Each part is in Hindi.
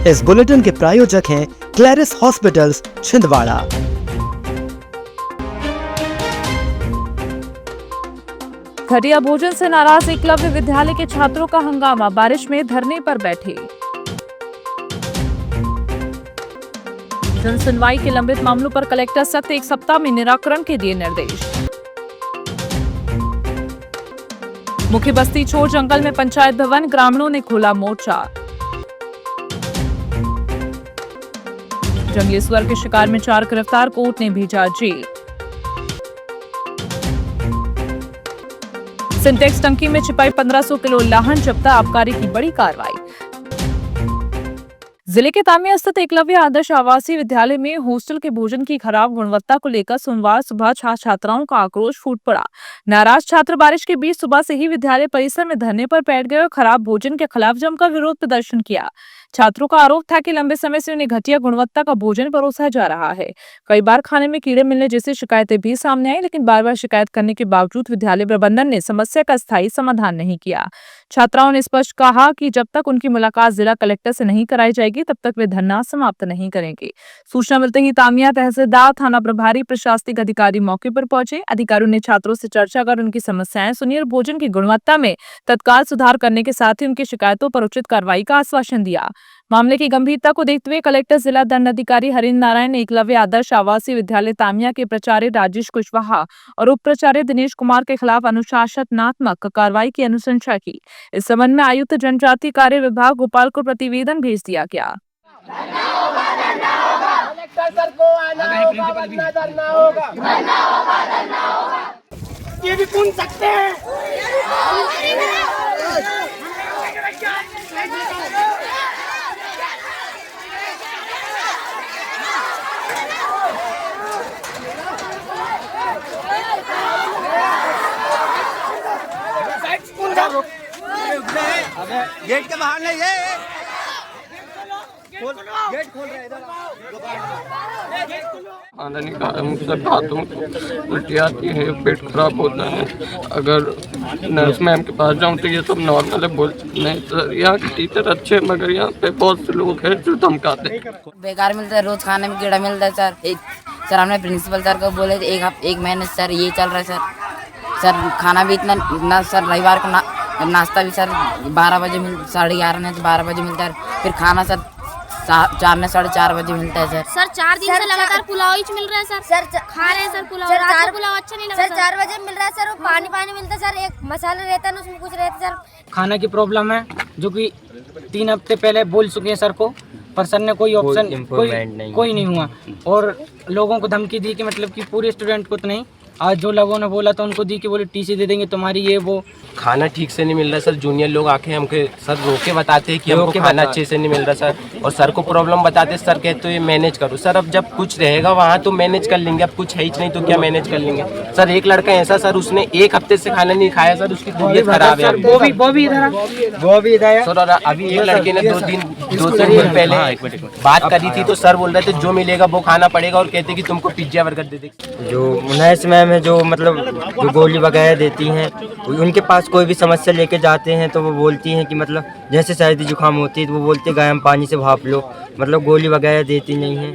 इस बुलेटिन के प्रायोजक हैं क्लैरिस हॉस्पिटल्स छिंदवाड़ा। घटिया भोजन से नाराज एकलव्य विद्यालय के छात्रों का हंगामा, बारिश में धरने पर बैठे। जन सुनवाई के लंबित मामलों पर कलेक्टर सख्त, 1 सप्ताह में निराकरण के दिए निर्देश। मुख्य बस्ती छोड़ जंगल में पंचायत भवन, ग्रामीणों ने खोला मोर्चा। जंगली सुअर के शिकार में 4 गिरफ्तार, कोर्ट ने भेजा जेल। सिंटेक्स टंकी में छिपाई 1500 किलो लाहन, जब्त, आबकारी की बड़ी कार्रवाई। जिले के तामिया स्थित एकलव्य आदर्श आवासीय विद्यालय में हॉस्टल के भोजन की खराब गुणवत्ता को लेकर सोमवार सुबह छात्राओं का आक्रोश फूट पड़ा। नाराज छात्र बारिश के बीच सुबह से ही विद्यालय परिसर में धरने पर बैठ गए और खराब भोजन के खिलाफ जमकर विरोध प्रदर्शन किया। छात्रों का आरोप था कि लंबे समय से उन्हें घटिया गुणवत्ता का भोजन परोसा जा रहा है। कई बार खाने में कीड़े मिलने जैसी शिकायतें भी सामने आई, लेकिन बार बार शिकायत करने के बावजूद विद्यालय प्रबंधन ने समस्या का स्थायी समाधान नहीं किया। छात्राओं ने स्पष्ट कहा कि जब तक उनकी मुलाकात जिला कलेक्टर से नहीं कराई जाएगी तब तक वे धरना समाप्त नहीं करेंगे। सूचना मिलते ही तामिया तहसीलदार, थाना प्रभारी, प्रशासनिक अधिकारी मौके पर पहुंचे। अधिकारियों ने छात्रों से चर्चा कर उनकी समस्याएं सुनी और भोजन की गुणवत्ता में तत्काल सुधार करने के साथ ही उनकी शिकायतों पर उचित कार्रवाई का आश्वासन दिया। मामले की गंभीरता को देखते हुए कलेक्टर जिला दंडाधिकारी हरिंद्र नारायण ने एकलव्य आदर्श आवासीय विद्यालय तामिया के प्राचार्य राजेश कुशवाहा और उप प्राचार्य दिनेश कुमार के खिलाफ अनुशासनात्मक कार्रवाई की अनुशंसा की। इस संबंध में आयुक्त जनजातीय कार्य विभाग भोपाल को प्रतिवेदन भेज दिया गया। कलेक्टर सर को आना होगा, वरना धरना होगा। ये भी सुन सकते हैं। गेट के बाहर नहीं है, गेट खोल रहे इधर। खाना नहीं खा, मुझसे खातों उल्टी आती है, पेट खराब होता है। अगर नर्स मैम के पास जाऊँ तो ये सब नॉर्मल है, बोल नहीं सर यहाँ के टीचर अच्छे, मगर यहाँ पे बहुत से लोग हैं जो धमकाते हैं। बेकार मिलता है, रोज खाने में कीड़ा मिलता है सर। सर हमने प्रिंसिपल सर को बोले एक महीने सर ये चल रहा है सर खाना भी इतना सर रविवार को नाश्ता भी सर 12 बजे 11:30 में 12 बजे मिलता है, फिर खाना सर 4 ने 4:30 बजे मिलता है सर 4 दिन से लगातार पुलाव ही मिल रहा है सर खा रहे हैं सर पुलाव। रात को पुलाव अच्छा नहीं लगा सर। 4 बजे मिल रहा है सर, पानी मिलता है सर, एक मसाला रहता है उसमें कुछ रहता है सर। खाना की प्रॉब्लम है जो कि 3 हफ्ते पहले बोल चुके हैं सर को, पर सर ने कोई ऑप्शन कोई नहीं हुआ और लोगों को धमकी दी कि मतलब कि पूरे स्टूडेंट को तो नहीं, आज जो लोगों ने बोला था उनको दी कि बोले टीसी दे देंगे तुम्हारी ये वो। खाना ठीक से नहीं मिल रहा सर, जूनियर लोग आके हमको सर रोके बताते हैं कि हमको खाना अच्छे से नहीं मिल रहा सर, और सर को प्रॉब्लम बताते सर कहते ये मैनेज करो। सर अब जब कुछ रहेगा वहाँ तो मैनेज कर लेंगे, अब कुछ है ही नहीं तो क्या मैनेज कर लेंगे। सर एक लड़का ऐसा सर उसने 1 हफ्ते से खाना नहीं खाया सर, उसकी तबीयत खराब है। वो भी इधर सर, और अभी एक लड़के ने 2 दिन पहले बात करी थी तो सर बोल रहे थे जो मिलेगा वो खाना पड़ेगा, और कहते कि तुमको पिज्जा बर्गर दे देंगे। जो नर्स मैम है जो मतलब जो गोली वगैरह देती हैं, उनके पास कोई भी समस्या लेके जाते हैं तो वो बोलती हैं कि मतलब जैसे सर्दी जुकाम होती है तो वो बोलते हैं गर्म पानी से भाप लो, मतलब गोली वगैरह देती नहीं है।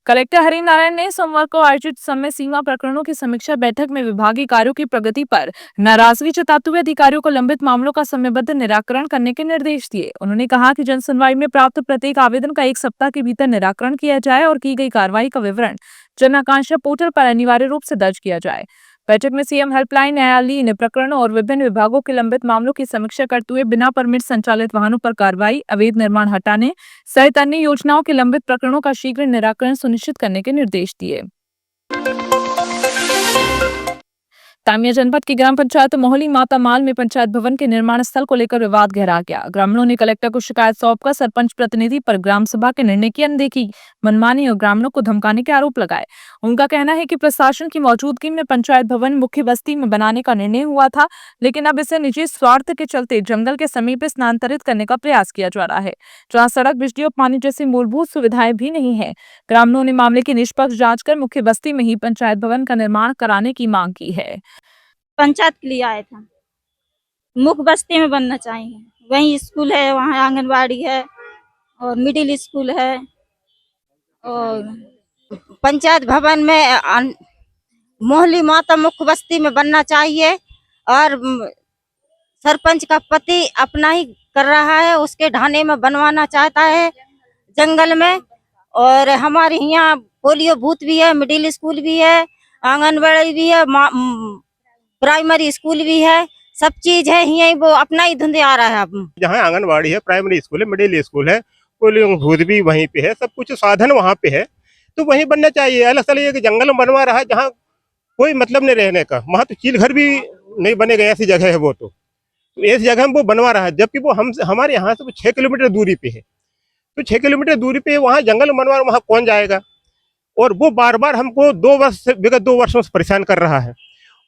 कलेक्टर हरिंद्र नारायण ने सोमवार को आयोजित समय सीमा प्रकरणों की समीक्षा बैठक में विभागीय कार्यों की प्रगति पर नाराजगी जताते हुए अधिकारियों को लंबित मामलों का समयबद्ध निराकरण करने के निर्देश दिए। उन्होंने कहा कि जन सुनवाई में प्राप्त प्रत्येक आवेदन का 1 सप्ताह के भीतर निराकरण किया जाए और की गई कार्रवाई का विवरण जन आकांक्षा पोर्टल पर अनिवार्य रूप से दर्ज किया जाए। बैठक में सीएम हेल्पलाइन, न्यायालयीन प्रकरणों और विभिन्न विभागों के लंबित मामलों की समीक्षा करते हुए बिना परमिट संचालित वाहनों पर कार्रवाई, अवैध निर्माण हटाने सहित अन्य योजनाओं के लंबित प्रकरणों का शीघ्र निराकरण सुनिश्चित करने के निर्देश दिए। तामिया जनपद की ग्राम पंचायत मोहली माता माल में पंचायत भवन के निर्माण स्थल को लेकर विवाद गहरा गया। ग्रामीणों ने कलेक्टर को शिकायत सौंपकर सरपंच प्रतिनिधि पर ग्राम सभा के निर्णय की अनदेखी, मनमानी और ग्रामीणों को धमकाने के आरोप लगाए। उनका कहना है कि प्रशासन की मौजूदगी में पंचायत भवन मुख्य बस्ती में बनाने का निर्णय हुआ था, लेकिन अब इसे निजी स्वार्थ के चलते जंगल के समीप स्थानांतरित करने का प्रयास किया जा रहा है, जहाँ सड़क, बिजली और पानी जैसी मूलभूत सुविधाएं भी नहीं है। ग्रामीणों ने मामले की निष्पक्ष जांच कर मुख्य बस्ती में ही पंचायत भवन का निर्माण कराने की मांग की है। पंचायत के लिए आए थे, मुख्य बस्ती में बनना चाहिए, वहीं स्कूल है, वहाँ आंगनबाड़ी है और मिडिल स्कूल है और पंचायत भवन में मोहल्ली माता मुख्य बस्ती में बनना चाहिए और सरपंच का पति अपना ही कर रहा है, उसके ढाने में बनवाना चाहता है जंगल में। और हमारे यहाँ पोलियो बूथ भी है, मिडिल स्कूल भी है, आंगनबाड़ी भी है, प्राइमरी स्कूल भी है, सब चीज है। यही वो अपना ही धुंधे आ रहा है। अब जहाँ आंगनबाड़ी है, प्राइमरी स्कूल है, मिडिल स्कूल है, पोलियो बूथ भी वहीं पे है, सब कुछ साधन वहाँ पे है, तो वहीं बनना चाहिए। अलग से ये जंगल में बनवा रहा है जहाँ कोई मतलब नहीं रहने का, वहाँ तो चील घर भी नहीं बनेगा, ऐसी जगह है वो। तो इस जगह में वो बनवा रहा है, जबकि वो हमारे यहाँ से 6 किलोमीटर दूरी पे है। तो 6 किलोमीटर दूरी पे वहाँ जंगल बनवा, वहाँ कौन जाएगा? और वो बार बार हमको विगत 2 वर्षों से परेशान कर रहा है।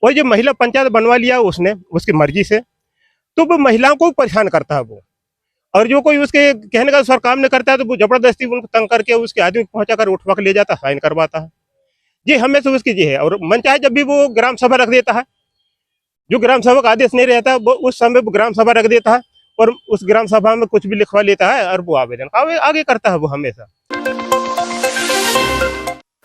और जो महिला पंचायत बनवा लिया उसने उसकी मर्जी से, तो वो महिलाओं को परेशान करता है वो। और जो कोई उसके कहने का सर काम नहीं करता है तो वो जबरदस्ती उनको तंग करके उसके आदमी पहुंचा कर उठवा के ले जाता है, साइन करवाता है। ये हमेशा उसकी जी है। और मन चाहे जब भी वो ग्राम सभा रख देता है, जो ग्राम सभा का आदेश नहीं रहता वो उस समय वो ग्राम सभा रख देता है और उस ग्राम सभा में कुछ भी लिखवा लेता है और वो आवेदन आगे करता है वो हमेशा।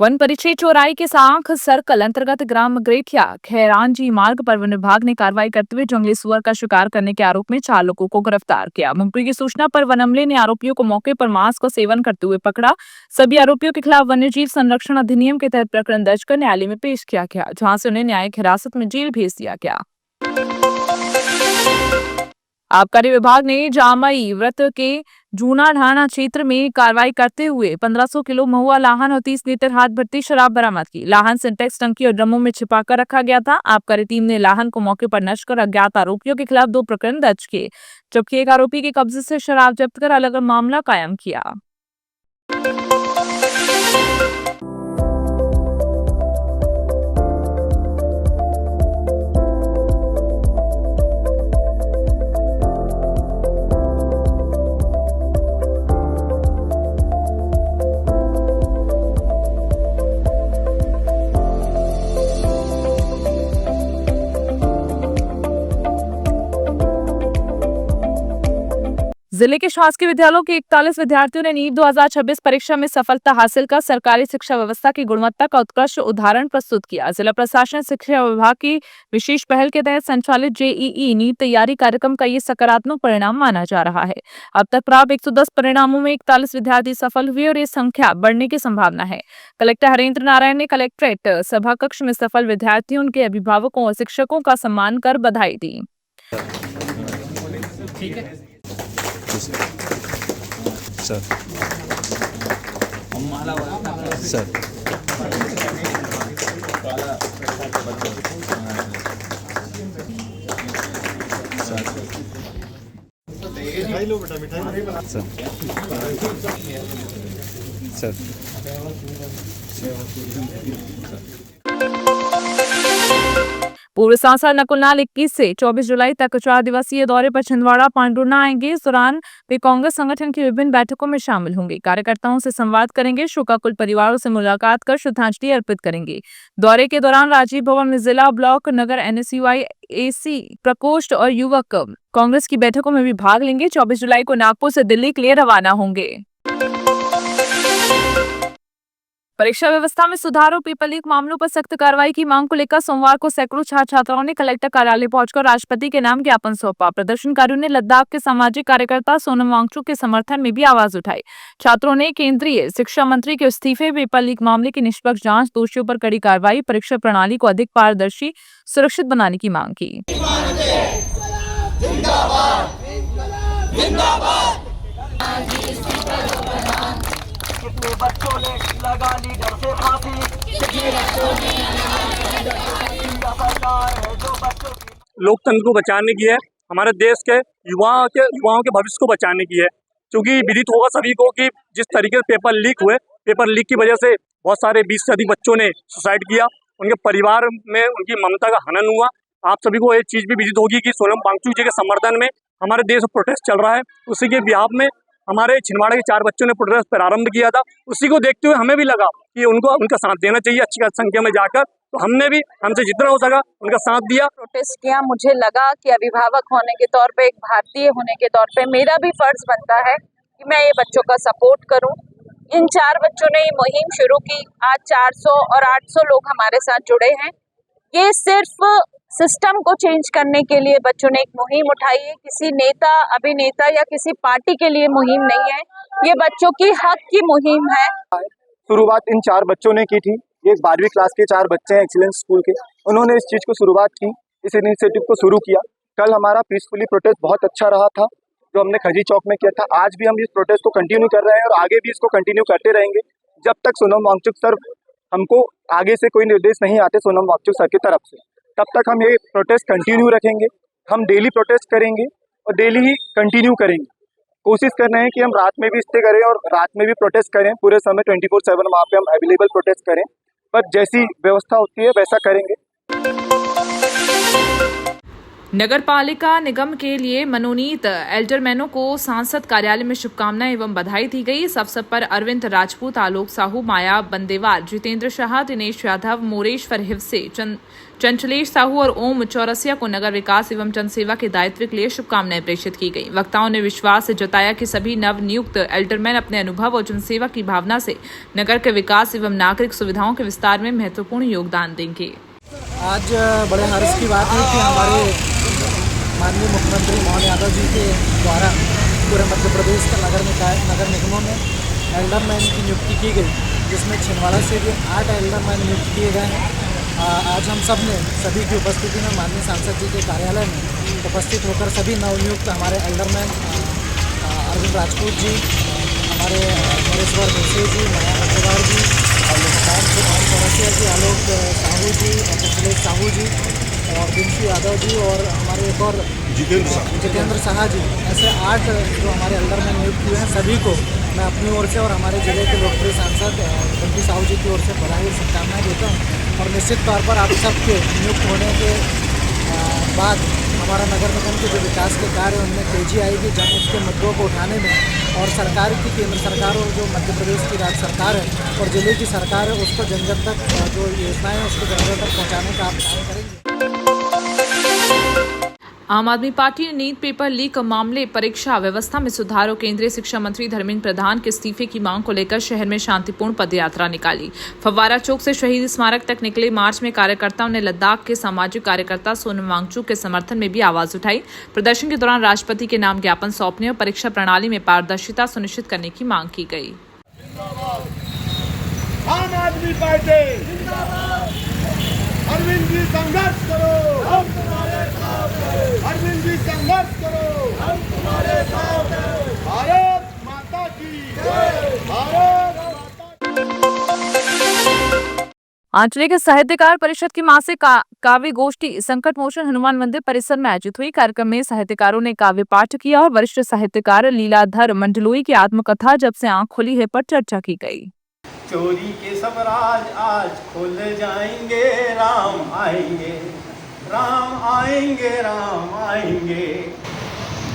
वन परिक्षेत्र चौराई के साख सर्कल अंतर्गत ग्राम ग्रेठिया खैरानजी मार्ग पर वन विभाग ने कार्रवाई करते हुए जंगली सुअर का शिकार करने के आरोप में 4 लोगों को गिरफ्तार किया। मुखबिर की सूचना पर वन अमले ने आरोपियों को मौके पर मांस का सेवन करते हुए पकड़ा। सभी आरोपियों के खिलाफ वन्यजीव संरक्षण अधिनियम के तहत प्रकरण दर्ज कर न्यायालय में पेश किया गया, जहां से उन्हें न्यायिक हिरासत में जेल भेज दिया गया। आबकारी विभाग ने जामई व्रत के जूना ढाना क्षेत्र में कार्रवाई करते हुए 1500 किलो महुआ लाहन और 30 लीटर हाथ भर्ती शराब बरामद की। लाहन सिंटेक्स टंकी और ड्रमों में छिपाकर रखा गया था। आबकारी टीम ने लाहन को मौके पर नष्ट कर अज्ञात आरोपियों के खिलाफ 2 प्रकरण दर्ज किए, जबकि एक आरोपी के कब्जे से शराब जब्त कर अलग मामला कायम किया। जिले के शासकीय विद्यालयों के 41 विद्यार्थियों ने नीट 2026 परीक्षा में सफलता हासिल कर सरकारी शिक्षा व्यवस्था की गुणवत्ता का उत्कृष्ट उदाहरण प्रस्तुत किया। जिला प्रशासन शिक्षा विभाग की विशेष पहल के तहत संचालित जेईई नीट तैयारी कार्यक्रम का ये सकारात्मक परिणाम माना जा रहा है। अब तक प्राप्त 110 परिणामों में 41 विद्यार्थी सफल हुए और ये संख्या बढ़ने की संभावना है। कलेक्टर हरेंद्र नारायण ने कलेक्ट्रेट सभा कक्ष में सफल विद्यार्थियों, उनके अभिभावकों और शिक्षकों का सम्मान कर बधाई दी। सर सर मिठाई लो बेटा, मिठाई सर पूर्व सांसद नकुललाल 21 से 24 जुलाई तक 4 दिवसीय दौरे पर छिंदवाड़ा पांडुरना आएंगे। इस दौरान वे कांग्रेस संगठन की विभिन्न बैठकों में शामिल होंगे, कार्यकर्ताओं से संवाद करेंगे, शोकाकुल परिवारों से मुलाकात कर श्रद्धांजलि अर्पित करेंगे। दौरे के दौरान राजीव भवन में जिला, ब्लॉक, नगर, NSUI, AC प्रकोष्ठ और युवक कांग्रेस की बैठकों में भी भाग लेंगे। 24 जुलाई को नागपुर से दिल्ली के लिए रवाना होंगे। परीक्षा व्यवस्था में सुधार और पेपर लीक मामलों पर सख्त कार्रवाई की मांग को लेकर सोमवार को सैकड़ों छात्र छात्राओं ने कलेक्टर कार्यालय पहुंचकर राष्ट्रपति के नाम ज्ञापन सौंपा। प्रदर्शनकारियों ने लद्दाख के सामाजिक कार्यकर्ता सोनम वांगचुक के समर्थन में भी आवाज उठाई। छात्रों ने केंद्रीय शिक्षा मंत्री के इस्तीफे, पेपर लीक मामले की निष्पक्ष जांच, दोषियों पर कड़ी कार्रवाई, परीक्षा प्रणाली को अधिक पारदर्शी, सुरक्षित बनाने की मांग की। बच्चों ने लगा ली डर से फांसी, लोकतंत्र को बचाने की है, हमारे देश के युवाओं के भविष्य को बचाने की है। क्योंकि विदित होगा सभी को कि जिस तरीके से पेपर लीक हुए, पेपर लीक की वजह से बहुत सारे 20 से अधिक बच्चों ने सुसाइड किया, उनके परिवार में उनकी ममता का हनन हुआ। आप सभी को एक चीज़ भी विदित होगी कि सोनम वांगचुक जी के समर्थन में हमारे देश में प्रोटेस्ट चल रहा है। उसी के बिहाफ में हमारे छिंदवाड़ा के 4 बच्चों ने प्रोटेस्ट प्रारंभ किया था। उसी को देखते हुए हमें भी लगा कि उनको उनका साथ देना चाहिए, अच्छी संख्या में जाकर तो हमने भी हमसे जितना हो सका उनका साथ दिया। प्रोटेस्ट किया। मुझे लगा कि अभिभावक होने के तौर पे, एक भारतीय होने के तौर पे मेरा भी फर्ज बनता है कि मैं ये बच्चों का सपोर्ट करूं। इन 4 बच्चों ने ये मुहिम शुरू की। आज 400 और 800 लोग हमारे साथ जुड़े हैं। ये सिर्फ सिस्टम को चेंज करने के लिए बच्चों ने एक मुहिम उठाई है। किसी नेता, अभिनेता या किसी पार्टी के लिए मुहिम नहीं है, ये बच्चों की हक की मुहिम है। शुरुआत इन 4 बच्चों ने की थी। ये 12वीं क्लास के 4 बच्चे हैं एक्सीलेंस स्कूल के। उन्होंने इस चीज़ को शुरुआत की, इस इनिशिएटिव को शुरू किया। कल हमारा पीसफुली प्रोटेस्ट बहुत अच्छा रहा था जो हमने खजी चौक में किया था। आज भी हम इस प्रोटेस्ट को कंटिन्यू कर रहे हैं और आगे भी इसको कंटिन्यू करते रहेंगे जब तक सोनम वांगचुक सर हमको आगे से कोई निर्देश नहीं आते सोनम वांगचुक सर की तरफ से, तब तक हम ये प्रोटेस्ट कंटिन्यू रखेंगे। हम डेली प्रोटेस्ट करेंगे और डेली ही कंटिन्यू करेंगे। कोशिश कर रहे हैं कि हम रात में भी स्टे करें और रात में भी प्रोटेस्ट करें। पूरे समय 24/7 वहाँ पे हम अवेलेबल प्रोटेस्ट करें, पर जैसी व्यवस्था होती है वैसा करेंगे। नगर पालिका निगम के लिए मनोनीत एल्डरमैनों को सांसद कार्यालय में शुभकामनाएं एवं बधाई दी गई। इस अवसर पर अरविंद राजपूत, आलोक साहू, माया बंदेवार, जितेंद्र शाह, दिनेश यादव, मोरेश्वर हिवसे, चंचलेश साहू और ओम चौरसिया को नगर विकास एवं जनसेवा के दायित्व के लिए शुभकामनाएं प्रेषित की गई। वक्ताओं ने विश्वास जताया कि सभी नव नियुक्त एल्डरमैन अपने अनुभव और जनसेवा की भावना से नगर के विकास एवं नागरिक सुविधाओं के विस्तार में महत्वपूर्ण योगदान देंगे। आज बड़े हर्ष की बात है कि हमारे माननीय मुख्यमंत्री मोहन यादव जी के द्वारा पूरे मध्य प्रदेश के नगर निगमों में एल्डरमैन की नियुक्ति की गई, जिसमें छिंदवाड़ा से भी 8 एल्डरमैन नियुक्त किए गए हैं। आज हम सब ने सभी की उपस्थिति में माननीय सांसद जी के कार्यालय में उपस्थित होकर सभी नवनियुक्त हमारे एल्डरमैन अरविंद राजपूत जी, हमारे मोरेश्वर हिवसे जी, माया बंदेवार जी, ओम चौरसिया जी, आलोक साहू जी, चंचलेश साहू जी और दिनेश यादव जी और हमारे एक और जितेंद्र शाह जी, ऐसे 8 जो हमारे एल्डरमैन नियुक्त हुए हैं, सभी को मैं अपनी ओर से और हमारे जिले के लोकप्रिय सांसद बंटी साहू जी की ओर से बधाई और शुभकामनाएं देता हूँ। और निश्चित तौर पर आप सबके नियुक्त होने के बाद हमारा नगर निगम के जो विकास के कार्य उनमें तेजी आएगी, जन उसके मुद्दों को उठाने में, और सरकार की, केंद्र सरकार और जो मध्य प्रदेश की राज्य सरकार है और जिले की सरकार है, उसको जन जन तक जो योजनाएं हैं उसको जन जन तक पहुँचाने का आप कार्य करेंगे। आम आदमी पार्टी ने नीट पेपर लीक मामले, परीक्षा व्यवस्था में सुधार और केंद्रीय शिक्षा मंत्री धर्मेंद्र प्रधान के इस्तीफे की मांग को लेकर शहर में शांतिपूर्ण पदयात्रा निकाली। फव्वारा चौक से शहीद स्मारक तक निकले मार्च में कार्यकर्ताओं ने लद्दाख के सामाजिक कार्यकर्ता सोनम वांगचुक के समर्थन में भी आवाज उठाई। प्रदर्शन के दौरान राष्ट्रपति के नाम ज्ञापन सौंपने और परीक्षा प्रणाली में पारदर्शिता सुनिश्चित करने की मांग की गई। आम आदमी पार्टी अरविंद जी संघर्ष करो, हम तुम्हारे साथ हैं। अरविंद जी संघर्ष करो, हम तुम्हारे साथ हैं। भारत माता की जय, भारत आंचलिक साहित्यकार परिषद की मासिक काव्य गोष्ठी संकट मोचन हनुमान मंदिर परिसर में आयोजित हुई। कार्यक्रम में साहित्यकारों ने काव्य पाठ किया और वरिष्ठ साहित्यकार लीलाधर मंडलोई की आत्मकथा जब से आंख खुली है पर चर्चा की गई। चोरी के सब राज आज खुल जाएंगे, राम आएंगे, राम आएंगे, राम आएंगे।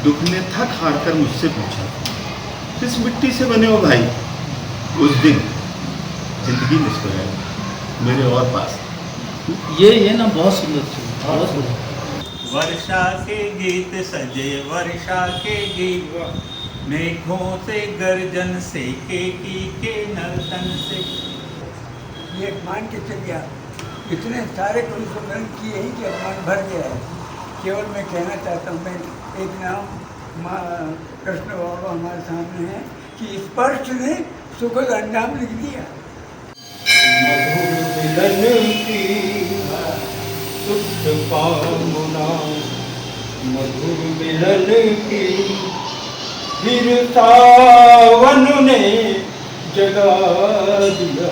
दुख ने थक हार कर मुझसे पूछा, किस मिट्टी से बने हो भाई? उस दिन जिंदगी मुस्कुराई मेरे और पास। ये ना बहुत सुंदर थी, बहुत सुंदर। वर्षा के गीत सजे, वर्षा के गीत, मेघों से गर्जन से के नर्तन से। ये मान के चल गया, इतने सारे कुल किए ही कि अपमान भर गया है। केवल मैं कहना चाहता हूँ, मैं एक नाम माँ कृष्ण बाबा हमारे सामने है कि स्पर्श ने सुखद अंजाम लिख दिया। मधुर मिलन की सुख कामना, मधुर मिलन की फिर सावन ने जगा दिया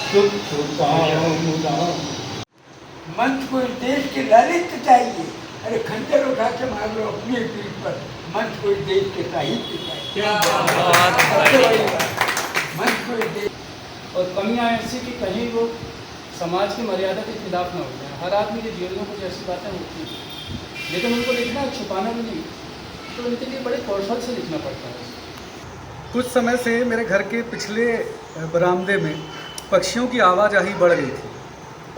सुख कामना। मंच को इस देश के ललित चाहिए। अरे खंजर उठा के मार लो अपनी पीठ पर, मंच को इस देश के साहित्य चाहिए। मंच को इस देश और कमियाँ ऐसी कि कहीं वो समाज की मर्यादा के खिलाफ न हो जाए। हर आदमी के जीवन में कुछ ऐसी बातें होती हैं, लेकिन उनको लिखना छुपाना भी नहीं, तो उनके लिए बड़े कौशल से लिखना पड़ता है। कुछ समय से मेरे घर के पिछले बरामदे में पक्षियों की आवाजाही बढ़ गई थी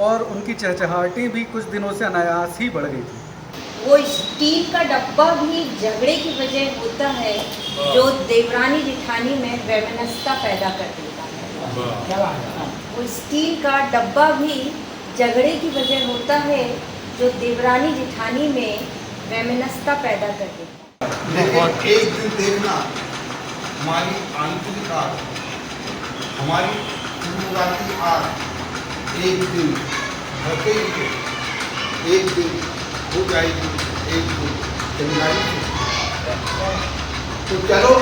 और उनकी चहचहाहटें भी कुछ दिनों से अनायास ही बढ़ गई थी। वो स्टील का डब्बा भी झगड़े की वजह होता है जो देवरानी जेठानी में वैमनस्यता पैदा कर देता है। वो स्टील का डब्बा भी झगड़े की वजह होता है जो देवरानी जेठानी में वैमनस्यता पैदा कर देता है। लेकिन एक दिन देखना, हमारी आंतरिक आग, हमारी शुरुआती आग एक दिन भरते ही एक दिन हो जाएगी, एक दिन चिंगारी। तो चलो